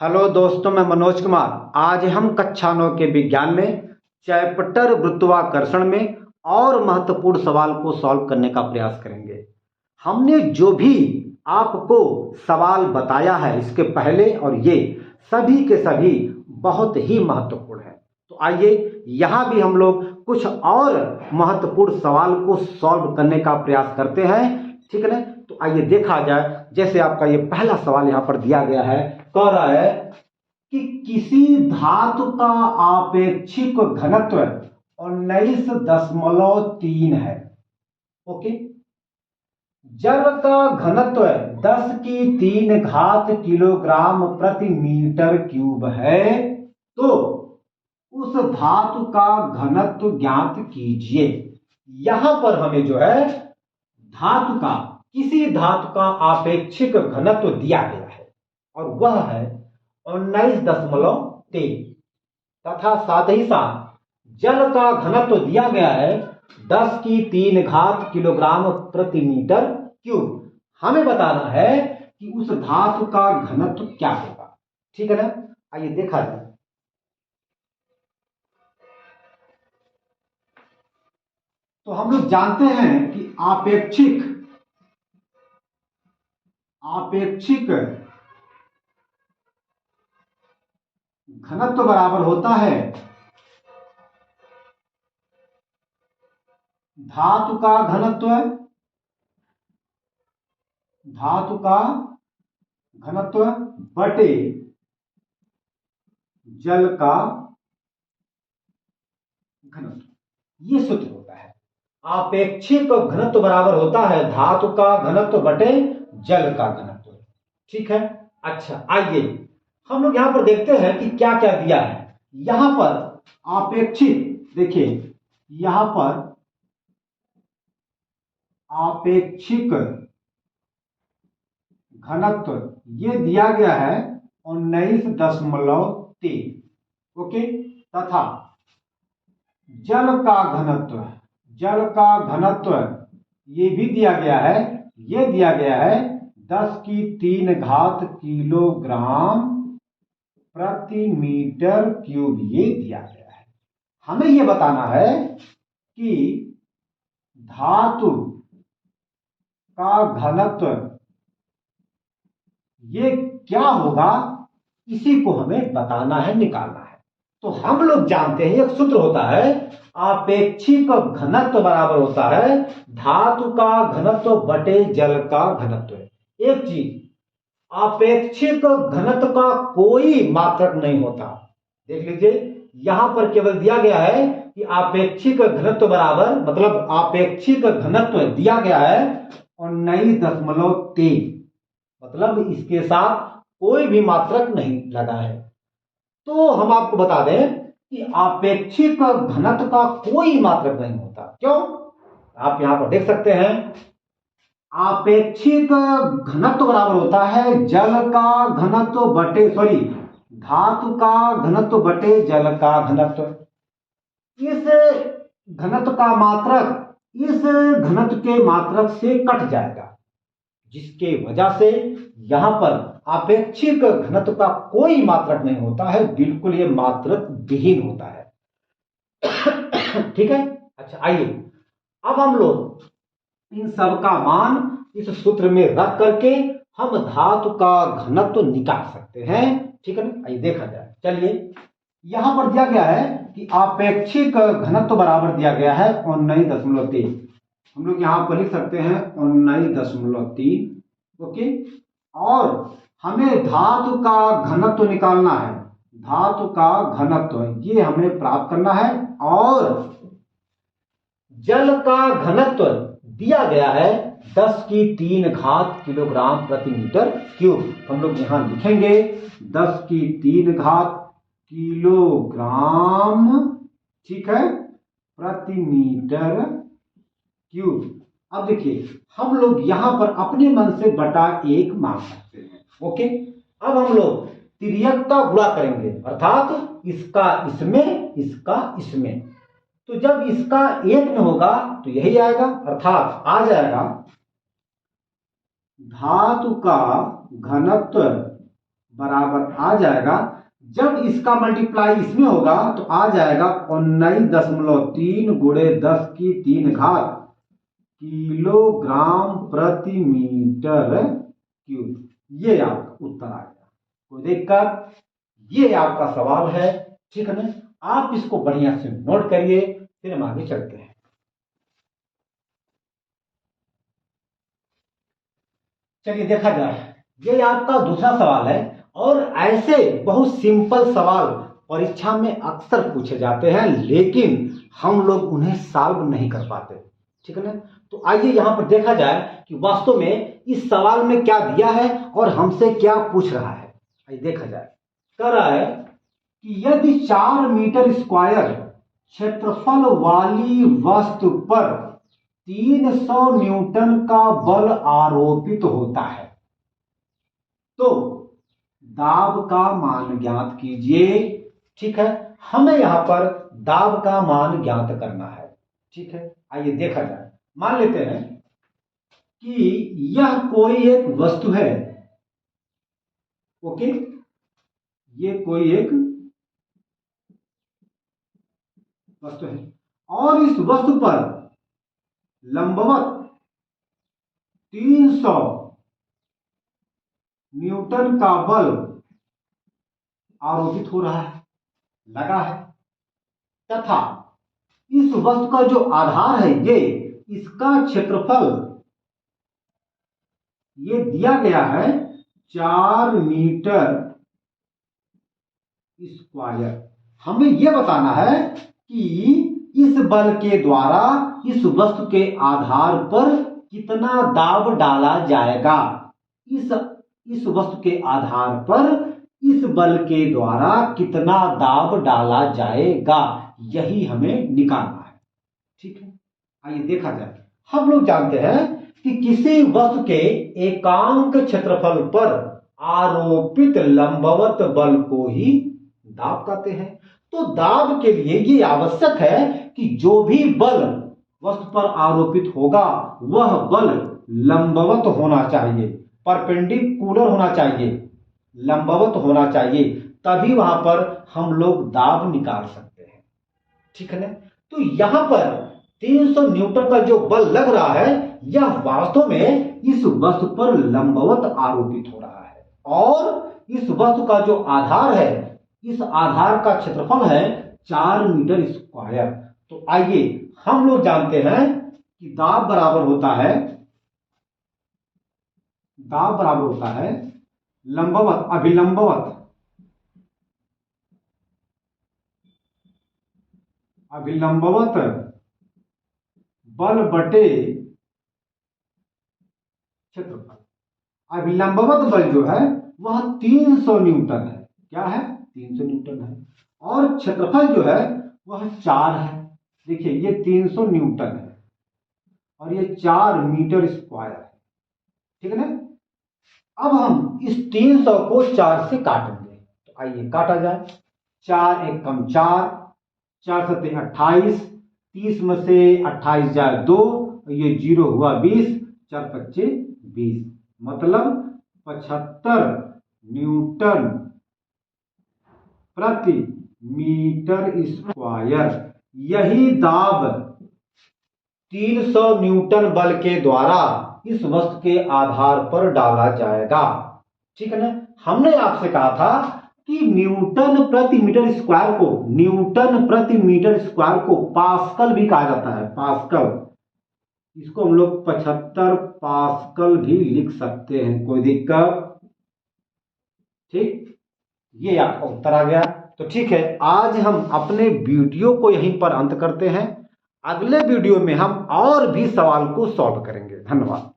Hello दोस्तों, मैं मनोज कुमार। आज हम कक्षा 9 के विज्ञान में चैप्टर गुरुत्वाकर्षण में और महत्वपूर्ण सवाल को सॉल्व करने का प्रयास करेंगे। हमने जो भी आपको सवाल बताया है इसके पहले और ये सभी के सभी बहुत ही महत्वपूर्ण है। तो आइए यहाँ भी हम लोग कुछ और महत्वपूर्ण सवाल को सॉल्व करने का प्रयास करते हैं, ठीक है ना। तो आइए देखा जाए। जैसे आपका ये पहला सवाल यहाँ पर दिया गया है, कह रहा है कि किसी धातु का आपेक्षिक घनत्व 19.3 है। ओके, जल का घनत्व 10³ किलोग्राम प्रति मीटर क्यूब है, तो उस धातु का घनत्व ज्ञात कीजिए। यहां पर हमें जो है धातु का, किसी धातु का आपेक्षिक घनत्व दिया गया है और वह है 19.3 तथा साथ ही साथ जल का घनत्व दिया गया है 10³ किलोग्राम प्रति मीटर क्यूब। हमें बताना है कि उस धातु का घनत्व क्या होगा, ठीक है ना। आइए देखा जाए। तो हम लोग जानते हैं कि आपेक्षिक घनत्व बराबर होता है धातु का घनत्व बटे जल का घनत्व। ये सूत्र होता है, आपेक्षिक घनत्व बराबर होता है धातु का घनत्व बटे जल का घनत्व, ठीक है। अच्छा, आइए हम लोग यहां पर देखते हैं कि क्या क्या दिया है। यहां पर आपेक्षिक, देखिए यहां पर आपेक्षिक घनत्व ये दिया गया है 19.3, ओके, तथा जल का घनत्व ये भी दिया गया है, ये दिया गया है 10³ किलोग्राम प्रति मीटर क्यूब, ये दिया गया है। हमें ये बताना है कि धातु का घनत्व ये क्या होगा, इसी को हमें बताना है, निकालना है। तो हम लोग जानते हैं एक सूत्र होता है, आपेक्षिक घनत्व बराबर होता है धातु का घनत्व बटे जल का घनत्व। एक चीज, आपेक्षिक घनत्व का कोई मात्रक नहीं होता। देख लीजिए, यहां पर केवल दिया गया है कि आपेक्षिक घनत्व बराबर, मतलब आपेक्षिक घनत्व दिया गया है 19.3, मतलब इसके साथ कोई भी मात्रक नहीं लगा है। तो हम आपको बता दें कि आपेक्षिक घनत्व का कोई मात्रक नहीं होता। क्यों? आप यहां पर देख सकते हैं, आपेक्षिक घनत्व बराबर होता है जल का घनत्व बटे, धातु का घनत्व बटे जल का घनत्व। इस घनत्व का मात्रक इस घनत्व के मात्रक से कट जाएगा, जिसके वजह से यहां पर आपेक्षिक घनत्व का कोई मात्रक नहीं होता है, बिल्कुल ये मात्रक विहीन होता है। ठीक है। अच्छा, आइए अब हम लोग इन सब का मान इस सूत्र में रख करके हम धातु का घनत्व निकाल सकते हैं, ठीक है ना। आइए देखा जाए। चलिए, यहां पर दिया गया है कि आपेक्षिक घनत्व बराबर दिया गया है 19.3। हम लोग यहां पर लिख सकते हैं 19.3, ओके। और हमें धातु का घनत्व निकालना है, धातु का घनत्व ये हमें प्राप्त करना है, और जल का घनत्व दिया गया है 10³ किलोग्राम प्रति मीटर क्यूब। हम लोग यहां लिखेंगे 10³ किलोग्राम, ठीक है, प्रति मीटर क्यूब। अब देखिए, हम लोग यहां पर अपने मन से बटा 1 मान सकते हैं, ओके। अब हम लोग तिर्यक का गुणा करेंगे, अर्थात इसका इसमें, इसका इसमें। तो जब इसका 1 में होगा तो यही आएगा, अर्थात आ जाएगा धातु का घनत्व बराबर आ जाएगा, जब इसका मल्टीप्लाई इसमें होगा तो आ जाएगा 19.3 गुणे 10 की 3 घात किलोग्राम प्रति मीटर क्यूब। ये आपका उत्तर आ गया। कोई दिक्कत? ये आपका सवाल है, ठीक है ना। आप इसको बढ़िया से नोट करिए, फिर हम आगे चलते हैं। चलिए देखा जाए, ये आपका दूसरा सवाल है और ऐसे बहुत सिंपल सवाल परीक्षा में अक्सर पूछे जाते हैं, लेकिन हम लोग उन्हें सॉल्व नहीं कर पाते, ठीक है ना। तो आइए यहां पर देखा जाए कि वास्तव में इस सवाल में क्या दिया है और हमसे क्या पूछ रहा है। आइए देखा जाए। कह रहा है कि यदि 4 मीटर स्क्वायर क्षेत्रफल वाली वस्तु पर 300 न्यूटन का बल आरोपित होता है तो दाब का मान ज्ञात कीजिए। ठीक है, हमें यहां पर दाब का मान ज्ञात करना है। ठीक है, आइए देखा जाए। मान लेते हैं कि यह कोई एक वस्तु है। ओके, ये कोई एक वस्तु है और इस वस्तु पर लंबवत 300 न्यूटन का बल आरोपित हो रहा है, लगा है, तथा इस वस्तु का जो आधार है ये इसका क्षेत्रफल ये दिया गया है 4 मीटर स्क्वायर। हमें यह बताना है कि इस बल के द्वारा इस वस्तु के आधार पर कितना दाब डाला जाएगा। इस वस्तु के आधार पर इस बल के द्वारा कितना दाब डाला जाएगा, यही हमें निकालना है। ठीक है, आइए देखा जाए। हम लोग जानते हैं कि किसी वस्तु के एकांक क्षेत्रफल पर आरोपित लंबवत बल को ही दाब कहते हैं। तो दाब के लिए ये आवश्यक है कि जो भी बल वस्तु पर आरोपित होगा वह बल लंबवत होना चाहिए, परपेंडिकुलर होना चाहिए, लंबवत होना चाहिए, तभी वहां पर हम लोग दाब निकाल सकते हैं। ठीक है ना। तो यहां पर 300 न्यूटन का जो बल लग रहा है यह वास्तव में इस वस्तु पर लंबवत आरोपित हो रहा है और इस वस्तु का जो आधार है, इस आधार का क्षेत्रफल है 4 मीटर स्क्वायर। तो आइए हम लोग जानते हैं कि दाब बराबर होता है लंबवत अभिलंबवत बल बटे क्षेत्रफल। अभिलंबवत बल जो है वह 300 न्यूटन है। क्या है? 300 न्यूटन है और क्षेत्रफल जो है वह 4 है। देखिए ये 300 न्यूटन है और ये 4 मीटर स्क्वायर है। ठीक है ना। अब हम इस 300 को 4 से काटेंगे, तो आइए काटा जाए। 4 एक कम 4, 4 सत्ते 28, 30 में से 28 जाए 2, ये 0 हुआ 20, 4 पच्चे 20, मतलब 75 न्यूटन प्रति मीटर स्क्वायर। यही दाब 300 न्यूटन बल के द्वारा इस वस्तु के आधार पर डाला जाएगा। ठीक है ना। हमने आपसे कहा था कि न्यूटन प्रति मीटर स्क्वायर को पास्कल भी कहा जाता है। पास्कल, इसको हम लोग 75 पास्कल भी लिख सकते हैं, कोई दिक्कत? ठीक, ये आपका उत्तर आ गया। तो ठीक है, आज हम अपने वीडियो को यहीं पर अंत करते हैं। अगले वीडियो में हम और भी सवाल को सॉल्व करेंगे। धन्यवाद।